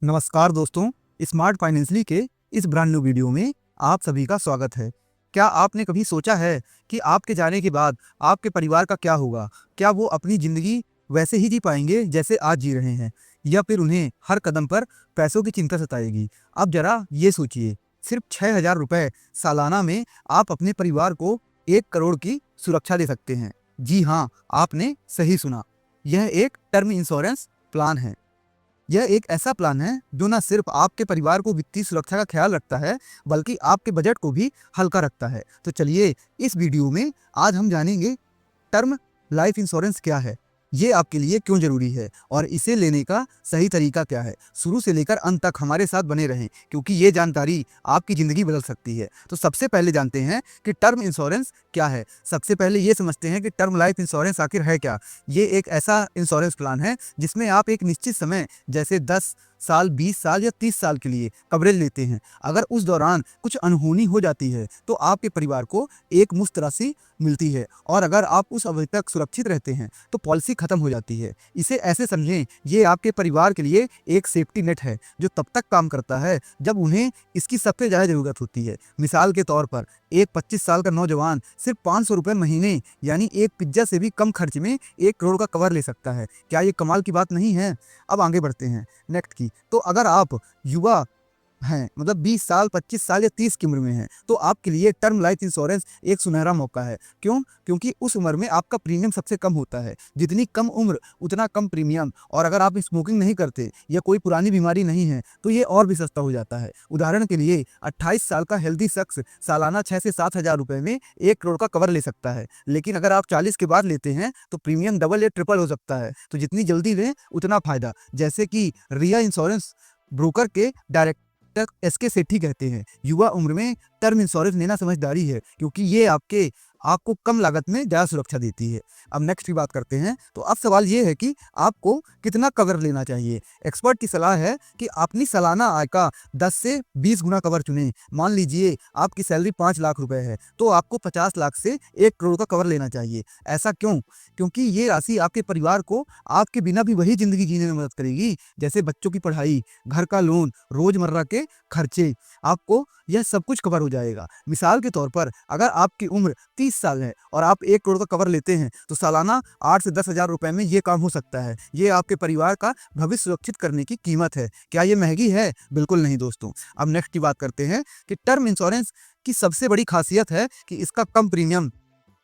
नमस्कार दोस्तों, smart financially के इस ब्रांड न्यू वीडियो में आप सभी का स्वागत है। क्या आपने कभी सोचा है कि आपके जाने के बाद आपके परिवार का क्या होगा? क्या वो अपनी ज़िंदगी वैसे ही जी पाएंगे जैसे आज जी रहे हैं, या फिर उन्हें हर कदम पर पैसों की चिंता सताएगी? अब जरा ये सोचिए, सिर्फ 6,000 रुपये सालाना में आप अपने परिवार को 1 करोड़ की सुरक्षा दे सकते हैं। जी हाँ, आपने सही सुना। यह एक टर्म इंश्योरेंस प्लान है। यह एक ऐसा प्लान है जो न सिर्फ आपके परिवार को वित्तीय सुरक्षा का ख्याल रखता है, बल्कि आपके बजट को भी हल्का रखता है। तो चलिए, इस वीडियो में आज हम जानेंगे टर्म लाइफ इंश्योरेंस क्या है, ये आपके लिए क्यों ज़रूरी है और इसे लेने का सही तरीका क्या है। शुरू से लेकर अंत तक हमारे साथ बने रहें, क्योंकि ये जानकारी आपकी ज़िंदगी बदल सकती है। तो सबसे पहले जानते हैं कि टर्म इंश्योरेंस क्या है। सबसे पहले ये समझते हैं कि टर्म लाइफ इंश्योरेंस आखिर है क्या। ये एक ऐसा इंश्योरेंस प्लान है जिसमें आप एक निश्चित समय, जैसे 10 साल, 20 साल या 30 साल के लिए कवरेज लेते हैं। अगर उस दौरान कुछ अनहोनी हो जाती है तो आपके परिवार को एक मुश्त राशि मिलती है, और अगर आप उस अवधि तक सुरक्षित रहते हैं तो पॉलिसी खत्म हो जाती है। इसे ऐसे समझें, ये आपके परिवार के लिए एक सेफ्टी नेट है जो तब तक काम करता है जब उन्हें इसकी सबसे ज़्यादा ज़रूरत होती है। मिसाल के तौर पर एक 25 साल का नौजवान सिर्फ 500 रुपये महीने, यानी एक पिज्जा से भी कम खर्च में 1 करोड़ का कवर ले सकता है। क्या ये कमाल की बात नहीं है? अब आगे बढ़ते हैं नेक्स्ट की। तो अगर आप युवा हैं, मतलब 20 साल, 25 साल या 30 की उम्र में हैं, तो आपके लिए टर्म लाइफ इंश्योरेंस एक सुनहरा मौका है। क्यों? क्योंकि उस उम्र में आपका प्रीमियम सबसे कम होता है। जितनी कम उम्र उतना कम प्रीमियम, और अगर आप स्मोकिंग नहीं करते या कोई पुरानी बीमारी नहीं है तो ये और भी सस्ता हो जाता है। उदाहरण के लिए 28 साल का हेल्दी शख्स सालाना 6 से 7,000 रुपये में 1 करोड़ का कवर ले सकता है। लेकिन अगर आप 40 के बाद लेते हैं तो प्रीमियम डबल या ट्रिपल हो सकता है। तो जितनी जल्दी लें उतना फ़ायदा। जैसे कि रिया इंश्योरेंस ब्रोकर के डायरेक्टर एसके सेठी कहते हैं, युवा उम्र में टर्म इंश्योरेंस लेना समझदारी है, क्योंकि ये आपको कम लागत में ज़्यादा सुरक्षा देती है। अब नेक्स्ट की बात करते हैं। तो अब सवाल ये है कि आपको कितना कवर लेना चाहिए। एक्सपर्ट की सलाह है कि अपनी सालाना आय का 10 से 20 गुना कवर चुनें। मान लीजिए आपकी सैलरी 5 लाख रुपए है, तो आपको 50 लाख से 1 करोड़ का कवर लेना चाहिए। ऐसा क्यों? क्योंकि ये राशि आपके परिवार को आपके बिना भी वही ज़िंदगी जीने में मदद करेगी, जैसे बच्चों की पढ़ाई, घर का लोन, रोज़मर्रा के खर्चे। आपको यह सब कुछ कवर हो जाएगा। मिसाल के तौर पर अगर आपकी उम्र 30 साल है और आप 1 करोड़ का कवर लेते हैं, तो सालाना 8 से 10,000 रुपए में ये काम हो सकता है। ये आपके परिवार का भविष्य सुरक्षित करने की कीमत है। क्या ये महंगी है? बिल्कुल नहीं दोस्तों। अब नेक्स्ट की बात करते हैं कि टर्म इंश्योरेंस की सबसे बड़ी खासियत है कि इसका कम प्रीमियम।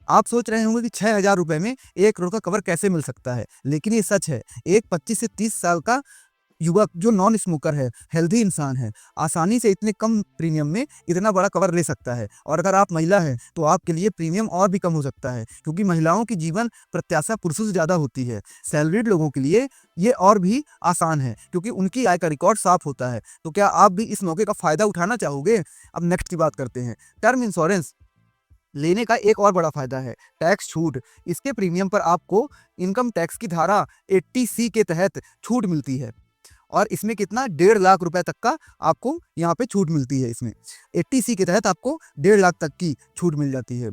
आप सोच रहे होंगे कि 6,000 रुपए में 1 करोड़ का कवर कैसे मिल सकता है, लेकिन ये सच है। एक 25 से 30 साल का युवक जो नॉन स्मोकर है, हेल्दी इंसान है, आसानी से इतने कम प्रीमियम में इतना बड़ा कवर ले सकता है। और अगर आप महिला हैं तो आपके लिए प्रीमियम और भी कम हो सकता है, क्योंकि महिलाओं की जीवन प्रत्याशा पुरुषों से ज़्यादा होती है। सैलरीड लोगों के लिए ये और भी आसान है, क्योंकि उनकी आय का रिकॉर्ड साफ होता है। तो क्या आप भी इस मौके का फ़ायदा उठाना चाहोगे? अब नेक्स्ट की बात करते हैं। टर्म इंश्योरेंस लेने का एक और बड़ा फ़ायदा है टैक्स छूट। इसके प्रीमियम पर आपको इनकम टैक्स की धारा 80C के तहत छूट मिलती है, और इसमें कितना 1.5 लाख रुपए तक का आपको यहाँ पे छूट मिलती है। इसमें 80C के तहत आपको 1.5 लाख तक की छूट मिल जाती है,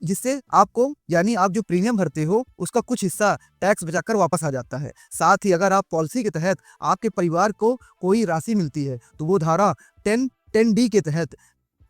जिससे आपको, यानी आप जो प्रीमियम भरते हो उसका कुछ हिस्सा टैक्स बचाकर वापस आ जाता है। साथ ही अगर आप पॉलिसी के तहत आपके परिवार को कोई राशि मिलती है तो वो धारा 10D के तहत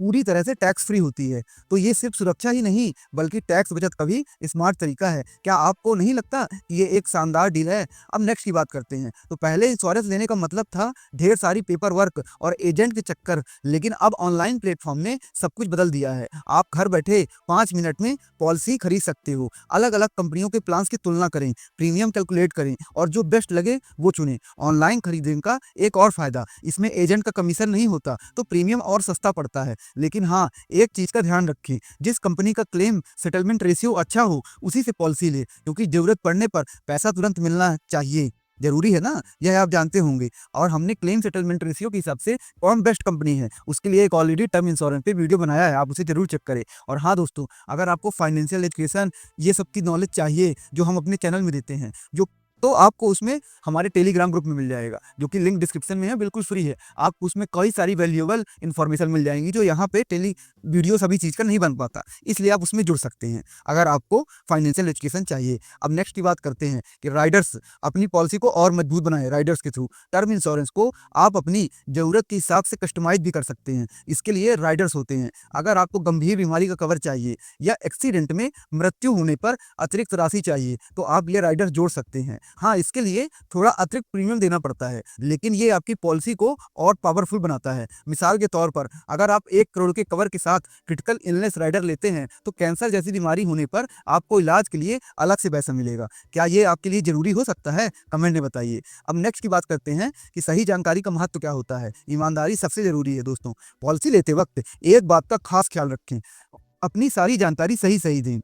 पूरी तरह से टैक्स फ्री होती है। तो ये सिर्फ सुरक्षा ही नहीं, बल्कि टैक्स बचत का भी स्मार्ट तरीका है। क्या आपको नहीं लगता कि ये एक शानदार डील है? अब नेक्स्ट की बात करते हैं। तो पहले इंश्योरेंस लेने का मतलब था ढेर सारी पेपर वर्क और एजेंट के चक्कर, लेकिन अब ऑनलाइन प्लेटफॉर्म ने सब कुछ बदल दिया है। आप घर बैठे 5 मिनट में पॉलिसी खरीद सकते हो। अलग अलग कंपनियों के प्लान्स की तुलना करें, प्रीमियम कैलकुलेट करें और जो बेस्ट लगे वो चुनें। ऑनलाइन खरीदने का एक और फायदा, इसमें एजेंट का कमीशन नहीं होता, तो प्रीमियम और सस्ता पड़ता है। लेकिन हाँ, एक चीज़ का ध्यान रखें, जिस कंपनी का क्लेम सेटलमेंट रेशियो अच्छा हो उसी से पॉलिसी ले, क्योंकि ज़रूरत पड़ने पर पैसा तुरंत मिलना चाहिए। ज़रूरी है ना, यह आप जानते होंगे। और हमने क्लेम सेटलमेंट रेशियो के हिसाब से कौन बेस्ट कंपनी है उसके लिए एक ऑलरेडी टर्म इंश्योरेंस पे वीडियो बनाया है, आप उसे ज़रूर चेक करें। और हाँ दोस्तों, अगर आपको फाइनेंशियल एजुकेशन ये सब की नॉलेज चाहिए जो हम अपने चैनल में देते हैं, जो तो आपको उसमें हमारे टेलीग्राम ग्रुप में मिल जाएगा, जो कि लिंक डिस्क्रिप्शन में है, बिल्कुल फ्री है। आपको उसमें कई सारी वैल्यूएबल इन्फॉर्मेशन मिल जाएंगी जो यहाँ पे टेली वीडियो सभी चीज़ का नहीं बन पाता, इसलिए आप उसमें जुड़ सकते हैं अगर आपको फाइनेंशियल एजुकेशन चाहिए। अब नेक्स्ट की बात करते हैं कि राइडर्स अपनी पॉलिसी को और मजबूत बनाए। राइडर्स के थ्रू टर्म इंश्योरेंस को आप अपनी ज़रूरत के हिसाब से कस्टमाइज भी कर सकते हैं। इसके लिए राइडर्स होते हैं। अगर आपको गंभीर बीमारी का कवर चाहिए या एक्सीडेंट में मृत्यु होने पर अतिरिक्त राशि चाहिए तो आप ये राइडर्स जोड़ सकते हैं। हाँ, इसके लिए थोड़ा अतिरिक्त प्रीमियम देना पड़ता है, लेकिन ये आपकी पॉलिसी को और पावरफुल बनाता है। मिसाल के तौर पर अगर आप 1 करोड़ के कवर के साथ क्रिटिकल इलनेस राइडर लेते हैं तो कैंसर जैसी बीमारी होने पर आपको इलाज के लिए अलग से पैसा मिलेगा। क्या ये आपके लिए जरूरी हो सकता है? कमेंट में बताइए। अब नेक्स्ट की बात करते हैं कि सही जानकारी का महत्व क्या होता है। ईमानदारी सबसे जरूरी है दोस्तों। पॉलिसी लेते वक्त एक बात का खास ख्याल रखें, अपनी सारी जानकारी सही दें।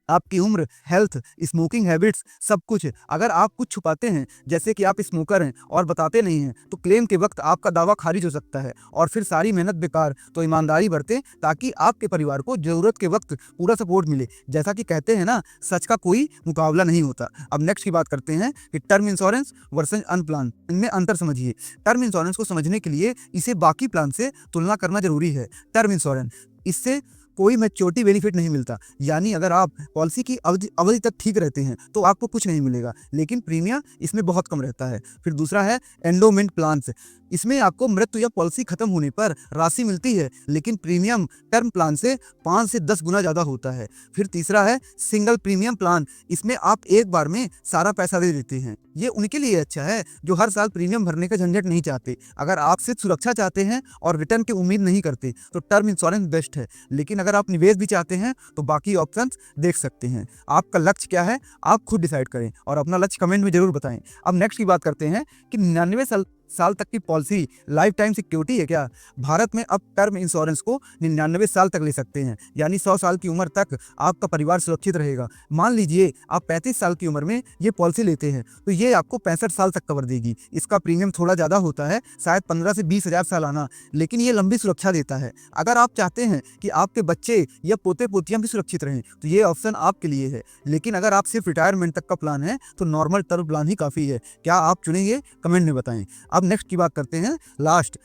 आपकी उम्र, हेल्थ, स्मोकिंग हैबिट्स, सब कुछ। अगर आप कुछ छुपाते हैं, जैसे कि आप स्मोकर हैं और बताते नहीं हैं, तो क्लेम के वक्त आपका दावा खारिज हो सकता है और फिर सारी मेहनत बेकार। तो ईमानदारी बरतें ताकि आपके परिवार को जरूरत के वक्त पूरा सपोर्ट मिले। जैसा कि कहते हैं ना, सच का कोई मुकाबला नहीं होता। अब नेक्स्ट की बात करते हैं कि टर्म इंश्योरेंस वर्सेस अनप्लान, इनमें अंतर समझिए। टर्म इंश्योरेंस को समझने के लिए इसे बाकी प्लान से तुलना करना जरूरी है। टर्म इंश्योरेंस, इससे कोई मैच्योरिटी बेनिफिट नहीं मिलता, यानी अगर आप पॉलिसी की अवधि तक ठीक रहते हैं तो आपको कुछ नहीं मिलेगा, लेकिन प्रीमियम इसमें बहुत कम रहता है। फिर दूसरा है एंडोमेंट प्लान्स, इसमें आपको मृत्यु या पॉलिसी खत्म होने पर राशि मिलती है, लेकिन प्रीमियम टर्म प्लान से 5 से 10 गुना ज़्यादा होता है। फिर तीसरा है सिंगल प्रीमियम प्लान, इसमें आप एक बार में सारा पैसा दे देते हैं। ये उनके लिए अच्छा है जो हर साल प्रीमियम भरने का झंझट नहीं चाहते। अगर आप सिर्फ सुरक्षा चाहते हैं और रिटर्न की उम्मीद नहीं करते तो टर्म इंश्योरेंस बेस्ट है, लेकिन अगर आप निवेश भी चाहते हैं तो बाकी ऑप्शंस देख सकते हैं। आपका लक्ष्य क्या है आप खुद डिसाइड करें और अपना लक्ष्य कमेंट में जरूर बताएं। अब नेक्स्ट की बात करते हैं कि 99 साल तक की पॉलिसी लाइफ टाइम सिक्योरिटी है क्या? भारत में अब टर्म इंश्योरेंस को 99 साल तक ले सकते हैं, यानी 100 साल की उम्र तक आपका परिवार सुरक्षित रहेगा। मान लीजिए आप 35 साल की उम्र में ये पॉलिसी लेते हैं तो ये आपको 65 साल तक कवर देगी। इसका प्रीमियम थोड़ा ज़्यादा होता है, शायद 15 से 20 हज़ार सालाना, लेकिन ये लंबी सुरक्षा देता है। अगर आप चाहते हैं कि आपके बच्चे या पोते पोतियाँ भी सुरक्षित रहें तो ये ऑप्शन आपके लिए है, लेकिन अगर आप सिर्फ रिटायरमेंट तक का प्लान है तो नॉर्मल टर्म प्लान ही काफ़ी है। क्या आप चुनेंगे? कमेंट में बताएं। अब नेक्स्ट की बात करते हैं लास्ट।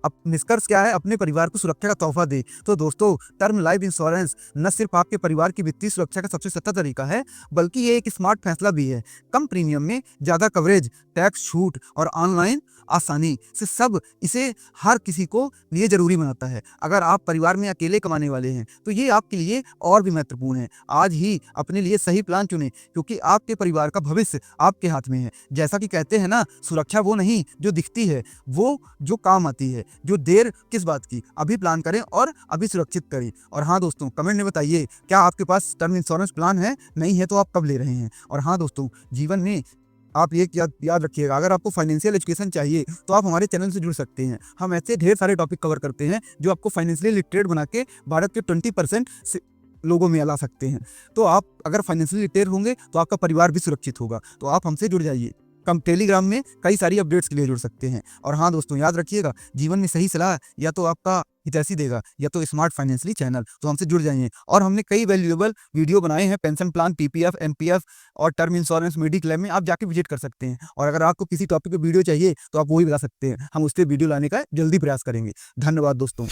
अब निष्कर्ष क्या है? अपने परिवार को सुरक्षा का तोहफा दे। तो दोस्तों, टर्म लाइफ इंश्योरेंस न सिर्फ आपके परिवार की वित्तीय सुरक्षा का सबसे सस्ता तरीका है, बल्कि ये एक स्मार्ट फैसला भी है। कम प्रीमियम में ज़्यादा कवरेज, टैक्स छूट और ऑनलाइन आसानी से सब इसे हर किसी को लिए जरूरी बनाता है। अगर आप परिवार में अकेले कमाने वाले हैं तो ये आपके लिए और भी महत्वपूर्ण है। आज ही अपने लिए सही प्लान चुनें, क्योंकि आपके परिवार का भविष्य आपके हाथ में है। जैसा कि कहते हैं ना, सुरक्षा वो नहीं जो दिखती है, वो जो काम आती है। जो देर किस बात की, अभी प्लान करें और अभी सुरक्षित करें। और हाँ दोस्तों, कमेंट में बताइए क्या आपके पास टर्म इंश्योरेंस प्लान है? नहीं है तो आप कब ले रहे हैं? और हाँ दोस्तों, जीवन में आप ये याद रखिएगा, अगर आपको फाइनेंशियल एजुकेशन चाहिए तो आप हमारे चैनल से जुड़ सकते हैं। हम ऐसे ढेर सारे टॉपिक कवर करते हैं जो आपको फाइनेंशियली लिटरेट बना के भारत के 20% लोगों में ला सकते हैं। तो आप अगर फाइनेंशियली लिटरेट होंगे तो आपका परिवार भी सुरक्षित होगा। तो आप हमसे जुड़ जाइए। कम टेलीग्राम में कई सारी अपडेट्स के लिए जुड़ सकते हैं। और हाँ दोस्तों, याद रखिएगा, जीवन में सही सलाह या तो आपका हितैषी देगा या तो स्मार्ट फाइनेंशियली चैनल। तो हमसे जुड़ जाइए। और हमने कई वैल्यूएबल वीडियो बनाए हैं पेंशन प्लान, पीपीएफ, एमपीएफ और टर्म इंश्योरेंस, मेडिक्लेम में आप जाके विजिट कर सकते हैं। और अगर आपको किसी टॉपिक पे वीडियो चाहिए तो आप वही बता सकते हैं, हम उस पर वीडियो लाने का जल्दी प्रयास करेंगे। धन्यवाद दोस्तों।